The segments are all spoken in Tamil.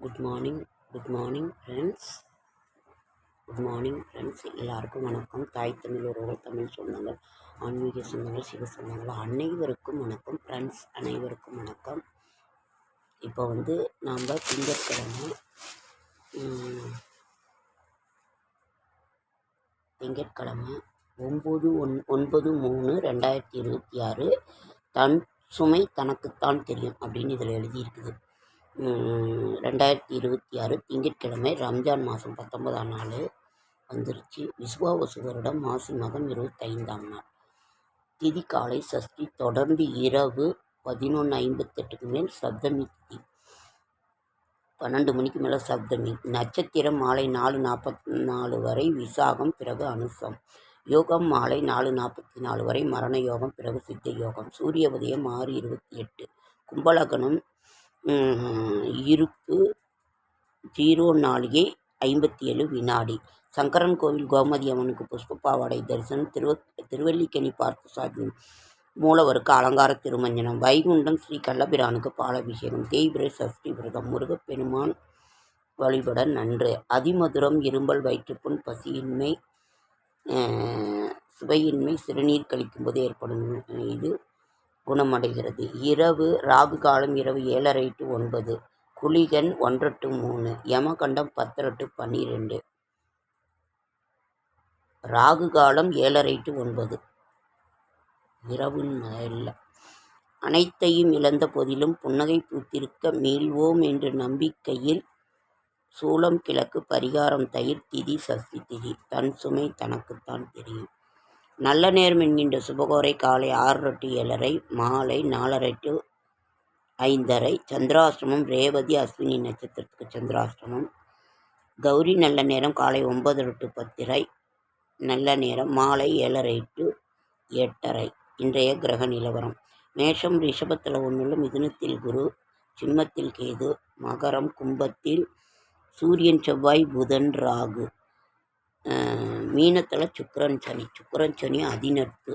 Good morning friends. எல்லாருக்கும் வணக்கம். தாய் தமிழ் உறவுகள், தமிழ் சொந்தங்கள், ஆன்மீக சொந்தங்கள், சிவ சொந்தங்கள் அனைவருக்கும் வணக்கம் ஃப்ரெண்ட்ஸ். அனைவருக்கும் வணக்கம். இப்போ நாம் திங்கட்கிழமை 9/3/2026 தன் சுமை தனக்குத்தான் தெரியும் அப்படின்னு இதில் எழுதியிருக்குது. 2026 திங்கட்கிழமை ரம்ஜான் மாதம் 19ஆம் நாள் வந்துருச்சு. விசுவாவசு வருடம் மாசி மாதம் 25ஆம் நாள். திதி காலை சஷ்டி, தொடர்ந்து இரவு 11:58க்கு மேல் சப்தமி திதி, 12 மணிக்கு மேலே சப்தமி. நட்சத்திரம் மாலை 4:44 வரை விசாகம், பிறகு அனுசம். யோகம் மாலை 4:44 வரை மரண யோகம், பிறகு சித்த யோகம். சூரிய உதயம் 6:28. கும்பலகனம் இருப்பு 0:57 சங்கரன் கோவில் கோமதி அம்மனுக்கு புஷ்ப பாவாடை தரிசனம். திருவல்லிக்கணி பார்த்தசாரதி மூலவருக்கு அலங்கார திருமஞ்சனம். வைகுண்டம் ஸ்ரீ கள்ளபிரானுக்கு பாலாபிஷேகம். தேய்பிரை சஷ்டி விரதம். முருகப்பெருமான் வழிபட நன்று. அதிமதுரம் இரும்பல், வயிற்றுப்புண், பசியின்மை, சுவையின்மை, சிறுநீர் கழிக்கும்போது ஏற்படும் இது குணமடைகிறது. இரவு ராகு காலம் இரவு 7:30 to 9. Kulikan 1 to 3. யமகண்டம் 10 to 12. ராகு காலம் 7:30 to 9 இரவுன்னு இல்லை. அனைத்தையும் இழந்த போதிலும் புன்னகை பூத்திருக்க மீள்வோம் என்ற நம்பிக்கையில் சூளம் கிழக்கு, பரிகாரம் தயிர், திதி சஷ்டி திதி. தன் சுமை தனக்குத்தான் தெரியும். நல்ல நேரம் என்கின்ற சுபகோரை காலை 6:30 to 7:30, மாலை 4:30 to 5:30. சந்திராஷ்டிரமம் ரேவதி அஸ்வினி நட்சத்திரத்துக்கு சந்திராஷ்டிரமம். கௌரி நல்ல நேரம் காலை 9:00 to 10:30, நல்ல நேரம் மாலை 7:30 to 8:30. இன்றைய கிரக நிலவரம்: மேஷம் ரிஷபத்தில் 1, மிதுனத்தில் குரு, சிம்மத்தில் கேது, மகரம் கும்பத்தில் சூரியன் செவ்வாய் புதன் ராகு, மீனத்தில் சுக்கிரன் சனி அதிநட்பு.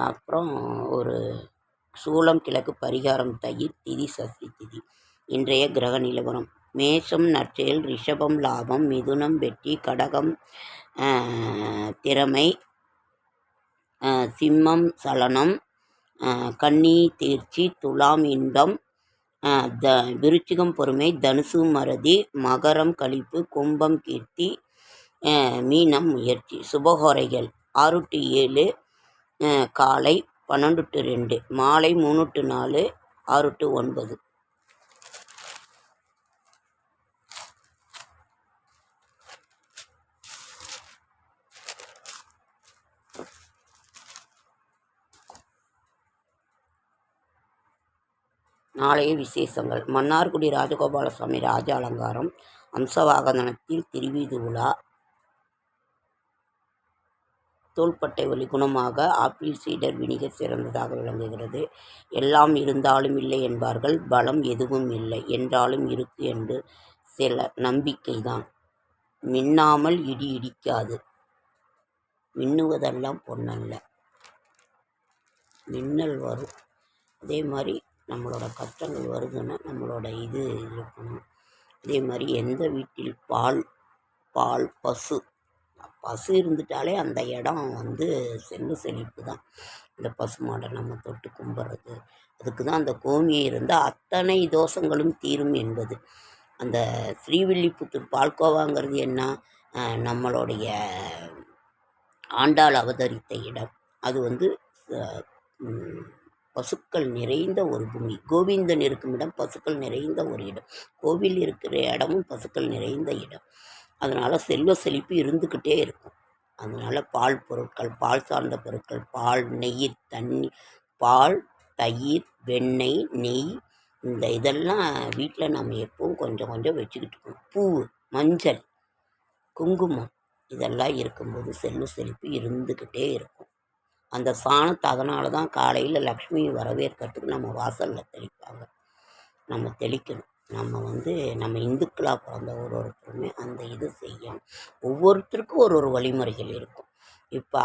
அப்புறம் ஒரு சூளம் கிழக்கு, பரிகாரம் தயிர், திதி சஷ்டி திதி. இன்றைய கிரக நிலவரம்: மேஷம் நற்செயல், ரிஷபம் லாபம், மிதுனம் வெற்றி, கடகம் திறமை, சிம்மம் சலனம், கன்னி தேர்ச்சி, துலாம் இன்பம், விருச்சிகம் பொறுமை, தனுசு மறதி, மகரம் களிப்பு, கும்பம் கீர்த்தி, மீனம் முயற்சி. சுபகோரைகள் 6 to 7, காலை 12 to 2, மாலை 3 to 4, 6 to 9. நாளைய விசேஷங்கள்: மன்னார்குடி ராஜகோபாலசுவாமி ராஜ அலங்காரம், அம்சவாகனத்தில் திருவீதி உலா, தோள்பட்டை வலி குணமாக ஆப்பிள் சீடர் வினிகர் சிறந்ததாக விளங்குகிறது. எல்லாம் இருந்தாலும் இல்லை என்பார்கள், பலம் எதுவும் இல்லை என்றாலும் இருக்கு என்று சில நம்பிக்கைதான். மின்னாமல் இடி இடிக்காது. மின்னுவதெல்லாம் பொன்னல்ல. மின்னல் வரும். அதே மாதிரி நம்மளோட கஷ்டங்கள் வருதுன்னா நம்மளோட இது இருக்கணும். அதே மாதிரி எந்த வீட்டில் பால் பசு இருந்துட்டாலே அந்த இடம் செல்வ செழிப்பு தான். இந்த பசு மாடை நம்ம தொட்டு கும்பிட்றது, அதுக்கு தான் அந்த கோமியை இருந்தால் அத்தனை தோஷங்களும் தீரும் என்பது. அந்த ஸ்ரீவில்லிபுத்தூர் பால்கோவாங்கிறது என்ன, நம்மளுடைய ஆண்டாள் அவதரித்த இடம். அது பசுக்கள் நிறைந்த ஒரு பூமி. கோவிந்தன் இருக்கும் இடம் பசுக்கள் நிறைந்த ஒரு இடம். கோவில் இருக்கிற இடமும் பசுக்கள் நிறைந்த இடம். அதனால் செல்வ செழிப்பு இருந்துக்கிட்டே இருக்கும். அதனால் பால் பொருட்கள், பால் சார்ந்த பொருட்கள், பால், நெய், பால், தயிர், வெண்ணெய், நெய், இந்த இதெல்லாம் வீட்டில் நம்ம எப்பவும் கொஞ்சம் கொஞ்சம் வச்சுக்கிட்டு இருக்கணும். பூ, மஞ்சள், குங்குமம் இதெல்லாம் இருக்கும்போது செல்வ செழிப்பு இருந்துக்கிட்டே இருக்கும். அந்த சாணத்தை அதனால தான் காலையில் லக்ஷ்மி வரவேற்கிறதுக்கு நம்ம வாசலில் தெளிப்பாங்க. நம்ம தெளிக்கணும். நம்ம இந்துக்களாக பிறந்த ஒருத்தருமே அந்த இது செய்யணும். ஒவ்வொருத்தருக்கும் ஒரு வழிமுறைகள் இருக்கும். இப்போ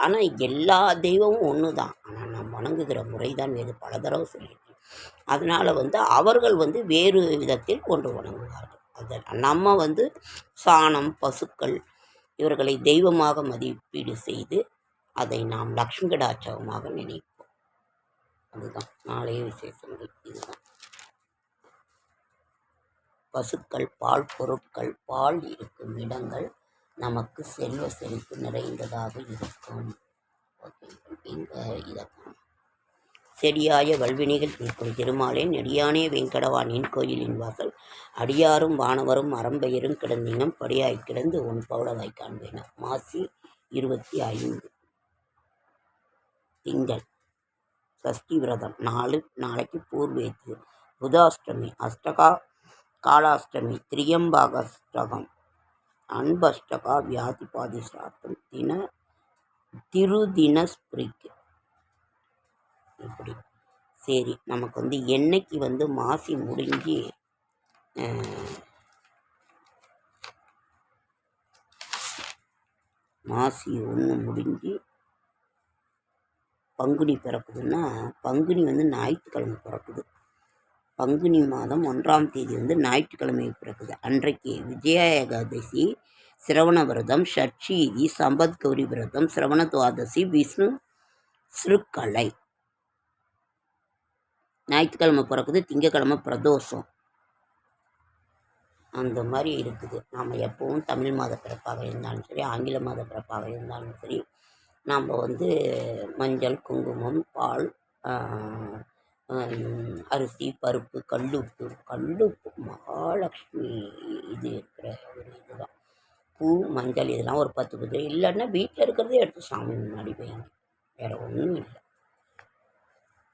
ஆனால் எல்லா தெய்வமும் ஒன்று தான். ஆனால் நம்ம வணங்குகிற முறை தான் வேறு பல தடவை சொல்லியிருக்கேன். அதனால் அவர்கள் வேறு விதத்தில் கொண்டு வணங்குவார்கள். நம்ம சாணம், பசுக்கள் இவர்களை தெய்வமாக மதிப்பீடு செய்து அதை நாம் லக்ஷ்மி கடாட்சகமாக நினைப்போம். அதுதான் நாளைய விசேஷங்கள். இதுதான் பசுக்கள், பால் பொருட்கள், பால் இருக்கும் இடங்கள் நமக்கு செல்வ செழிப்பு நிறைந்ததாக இருக்கும். ஓகே, இங்கே இதைத்தான் செடியாய வல்வினைகள் தீர்க்கும் திருமாலே நெடியானே வெங்கடவானின் கோயிலின் வாசல் அடியாரும் வானவரும் அறம்பெயரும் கிடந்தினம் படியாய் கிடந்து உன் பவுடவாய் காண்பேன. மாசி 25 திங்கள், சஷ்டி விரதம். நாளைக்கு பூர்வேத்து, புதாஷ்டமி, அஷ்டகா காலாஷ்டமி, திரியம்பாகஷ்டகம், அன்பஷ்டகா, வியாதிபாதி சிராத்தம், திருதினஸ்பிரிக்கு. இப்படி சரி. நமக்கு என்னைக்கு மாசி முடிஞ்சு மாசி 1 முடிஞ்சு பங்குனி பிறக்குதுன்னா, பங்குனி ஞாயிற்றுக்கிழமை பிறக்குது. பங்குனி மாதம் 1ஆம் தேதி ஞாயிற்றுக்கிழமை பிறக்குது. அன்றைக்கு விஜய ஏகாதசி, சிரவண விரதம், ஷட்சீதி, சம்பத் கௌரி விரதம், சிரவண துவாதசி, விஷ்ணு சிறுக்கலை. ஞாயிற்றுக்கிழமை பிறக்குது, திங்கக்கிழமை பிரதோஷம். அந்த மாதிரி இருக்குது. நாம் எப்பவும் தமிழ் மாத பிறப்பாக இருந்தாலும் சரி, ஆங்கில மாத பிறப்பாக இருந்தாலும் சரி, நாம் மஞ்சள், குங்குமம், பால், அரிசி, பருப்பு, கல்லுப்பு மகாலட்சுமி இது இருக்கிற ஒரு இதுதான். பூ, மஞ்சள் இதெல்லாம் ஒரு 10 பூஜை. இல்லைன்னா வீட்டில் இருக்கிறதே எடுத்து சாமி முன்னாடி வைங்க. வேறு ஒன்றும் இல்லை.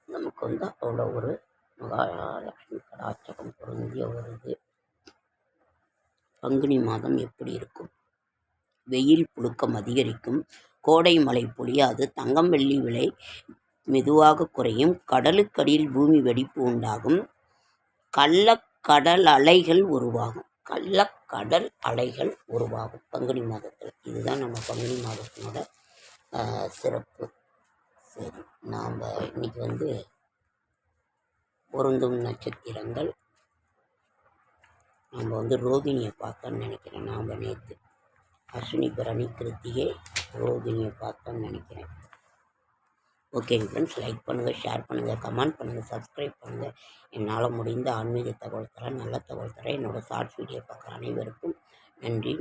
நமக்கு அவ்வளோ ஒரு மகாலட்சுமி கடாட்சகம் பொருந்திய ஒரு இது. பங்குனி மாதம் எப்படி இருக்கும்? வெயில் புழுக்கம் அதிகரிக்கும், கோடை மழை பொழியாது, தங்கம் வெள்ளி விலை மெதுவாக குறையும், கடலுக்கடியில் பூமி வெடிப்பு உண்டாகும், கள்ளக்கடல் அலைகள் உருவாகும் பங்குனி மாதத்தில். இதுதான் நம்ம பங்குனி மாதத்தினோட சிறப்பு. சரி, நாம் இன்னைக்கு பொருந்தும் நட்சத்திரங்கள். நம்ம ரோகிணியை பார்த்தோன்னு நினைக்கிறேன். நாம் நேற்று அஸ்வினி, பரணி, கிருத்திகை, ரோகிணியை பார்த்தோன்னு நினைக்கிறேன். ஓகே ஃப்ரெண்ட்ஸ், லைக் பண்ணுங்கள், ஷேர் பண்ணுங்கள், கமெண்ட் பண்ணுங்கள், சப்ஸ்கிரைப் பண்ணுங்கள். என்னால் முடிந்த ஆன்மீக தகவல் தரேன், நல்ல தகவல் தரேன். என்னோடய ஷார்ட்ஸ் வீடியோ பார்க்குற அனைவருக்கும் நன்றி.